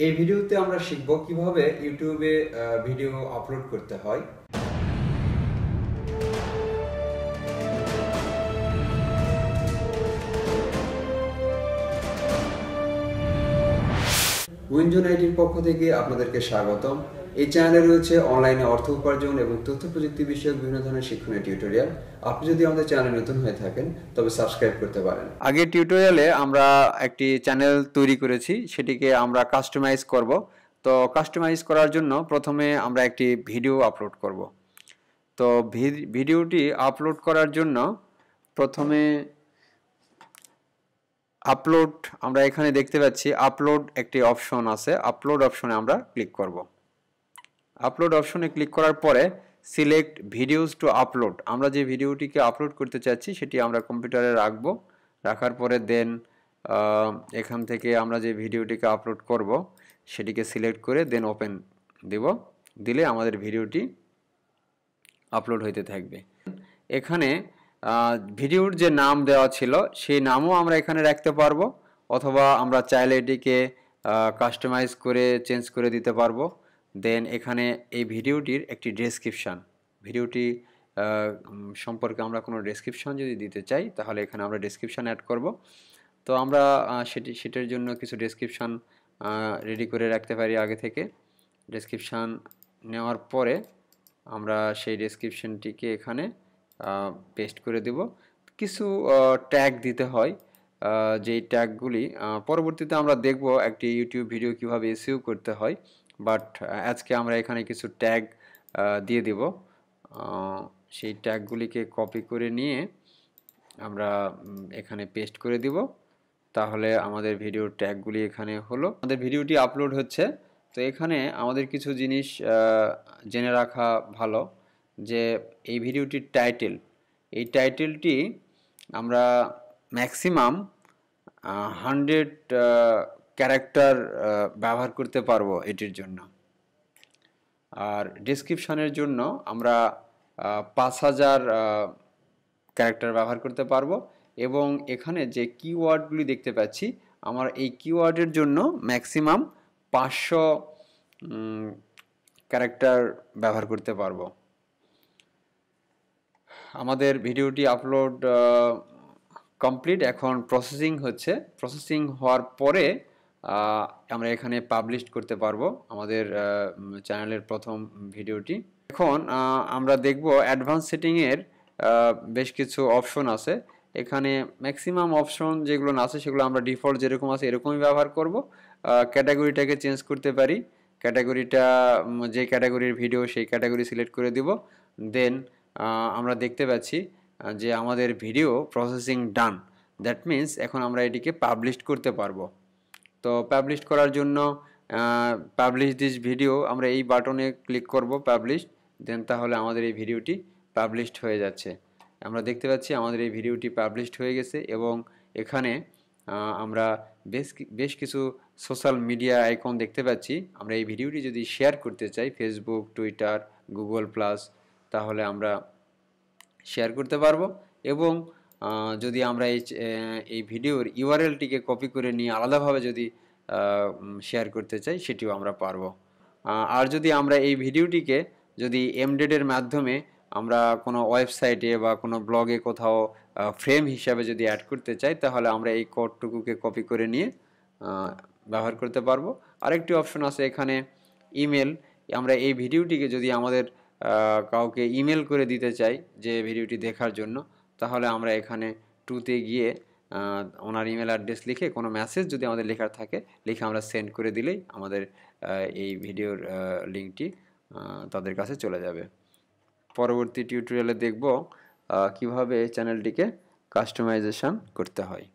এই ভিডিওতে আমরা শিখব কিভাবে ইউটিউবে ভিডিও আপলোড করতে হয়। উইনজোন আইটির পক্ষ থেকে আপনাদেরকে স্বাগতম। এই চ্যানেলে রয়েছে অনলাইনে অর্থ উপার্জন এবং তথ্য প্রযুক্তি বিষয়ক বিভিন্ন ধরনের শিক্ষণীয় টিউটোরিয়াল। আপনি যদি আমাদের চ্যানেলে নতুন হয়ে থাকেন তবে সাবস্ক্রাইব করতে পারেন। আগের টিউটোরিয়ালে আমরা একটি চ্যানেল তৈরি করেছি, সেটিকে আমরা কাস্টমাইজ করব। তো কাস্টমাইজ করার জন্য প্রথমে আমরা একটি ভিডিও আপলোড করব। তো ভিডিওটি আপলোড করার জন্য প্রথমে আপলোড, আমরা এখানে দেখতে পাচ্ছি আপলোড একটি অপশন আছে। আপলোড অপশনে আমরা ক্লিক করব। আপলোড অপশনে ক্লিক করার পরে সিলেক্ট ভিডিওস টু আপলোড, আমরা যে ভিডিওটিকে আপলোড করতে চাচ্ছি সেটি আমরা কম্পিউটারে রাখবো। রাখার পরে দেন এখান থেকে আমরা যে ভিডিওটিকে আপলোড করব সেটিকে সিলেক্ট করে দেন ওপেন দেব। দিলে আমাদের ভিডিওটি আপলোড হইতে থাকবে। এখানে ভিডিওর যে নাম দেওয়া ছিল সেই নামও আমরা এখানে রাখতে পারবো, অথবা আমরা চাইলে এটিকে কাস্টমাইজ করে চেঞ্জ করে দিতে পারবো। দেন এখানে এই ভিডিওটির একটি ডেসক্রিপশান, ভিডিওটি সম্পর্কে আমরা কোনো ডেসক্রিপশান যদি দিতে চাই তাহলে এখানে আমরা ডেসক্রিপশান অ্যাড করব। তো আমরা সেটার জন্য কিছু ডেসক্রিপশান রেডি করে রাখতে পারি আগে থেকে। ডেসক্রিপশান নেওয়ার পরে আমরা সেই ডেসক্রিপশনটিকে এখানে পেস্ট করে দেব। কিছু ট্যাগ দিতে হয়, যেই ট্যাগগুলি পরবর্তীতে আমরা দেখব একটি ইউটিউব ভিডিও কিভাবে এসইও করতে হয়, বাট আজকে আমরা এখানে কিছু ট্যাগ দিয়ে দেব। সেই ট্যাগগুলিকে কপি করে নিয়ে আমরা এখানে পেস্ট করে দিব। তাহলে আমাদের ভিডিওর ট্যাগগুলি এখানে হলো। আমাদের ভিডিওটি আপলোড হচ্ছে। তো এখানে আমাদের কিছু জিনিস জেনে রাখা ভালো, যে এই ভিডিওটির টাইটেল, এই টাইটেলটি আমরা ম্যাক্সিমাম 100 ক্যারেক্টার ব্যবহার করতে পারবো এটির জন্য। আর ডেসক্রিপশনের জন্য আমরা 5000 ক্যারেক্টার ব্যবহার করতে পারবো। এবং এখানে যে কিওয়ার্ডগুলি দেখতে পাচ্ছি, আমার এই কিওয়ার্ডের জন্য ম্যাক্সিমাম 500 ক্যারেক্টার ব্যবহার করতে পারবো। আমাদের ভিডিওটি আপলোড কমপ্লিট, এখন প্রসেসিং হচ্ছে। প্রসেসিং হওয়ার পরে আমরা এখানে পাবলিশ করতে পারবো আমাদের চ্যানেলের প্রথম ভিডিওটি। এখন আমরা দেখব অ্যাডভান্স সেটিংয়ের বেশ কিছু অপশন আছে। এখানে ম্যাক্সিমাম অপশন যেগুলো আছে সেগুলো আমরা ডিফল্ট যেরকম আছে এরকমই ব্যবহার করব। ক্যাটাগরিটাকে চেঞ্জ করতে পারি। ক্যাটাগরিটা যে ক্যাটাগরির ভিডিও সেই ক্যাটাগরি সিলেক্ট করে দিব। দেন আমরা দেখতে পাচ্ছি যে আমাদের video processing done. That means এখন আমরা এটিকে পাবলিশ করতে পারবো। তো পাবলিশ করার জন্য পাবলিশ দিস ভিডিও, আমরা এই বাটনে ক্লিক করব পাবলিশ। দেন তাহলে আমাদের এই ভিডিওটি পাবলিশড হয়ে যাচ্ছে। আমরা দেখতে পাচ্ছি আমাদের এই ভিডিওটি পাবলিশড হয়ে গেছে। এবং এখানে আমরা বেশ কিছু সোশ্যাল মিডিয়া আইকন দেখতে পাচ্ছি। আমরা এই ভিডিওটি যদি শেয়ার করতে চাই ফেসবুক, টুইটার, গুগল প্লাস, তাহলে আমরা শেয়ার করতে পারবো। এবং যদি আমরা এই ভিডিওর ইউআরএলটিকে কপি করে নিয়ে আলাদাভাবে যদি শেয়ার করতে চাই সেটিও আমরা পারবো। আর যদি আমরা এই ভিডিওটিকে যদি এমবেডের মাধ্যমে আমরা কোনো ওয়েবসাইটে বা কোনো ব্লগে কোথাও ফ্রেম হিসাবে যদি অ্যাড করতে চাই তাহলে আমরা এই কোডটুকুকে কপি করে নিয়ে ব্যবহার করতে পারবো। আরেকটি অপশন আছে এখানে ইমেল। আমরা এই ভিডিওটিকে যদি আমাদের কাউকে ইমেল করে দিতে চাই যে ভিডিওটি দেখার জন্য, তাহলে আমরা এখানে টুতে গিয়ে ওনার ইমেল অ্যাড্রেস লিখে কোনো মেসেজ যদি আমাদের লেখার থাকে লিখে আমরা সেন্ড করে দিলেই আমাদের এই ভিডিওর লিঙ্কটি তাদের কাছে চলে যাবে। পরবর্তী টিউটোরিয়ালে দেখব কিভাবে চ্যানেলটিকে কাস্টমাইজেশন করতে হয়।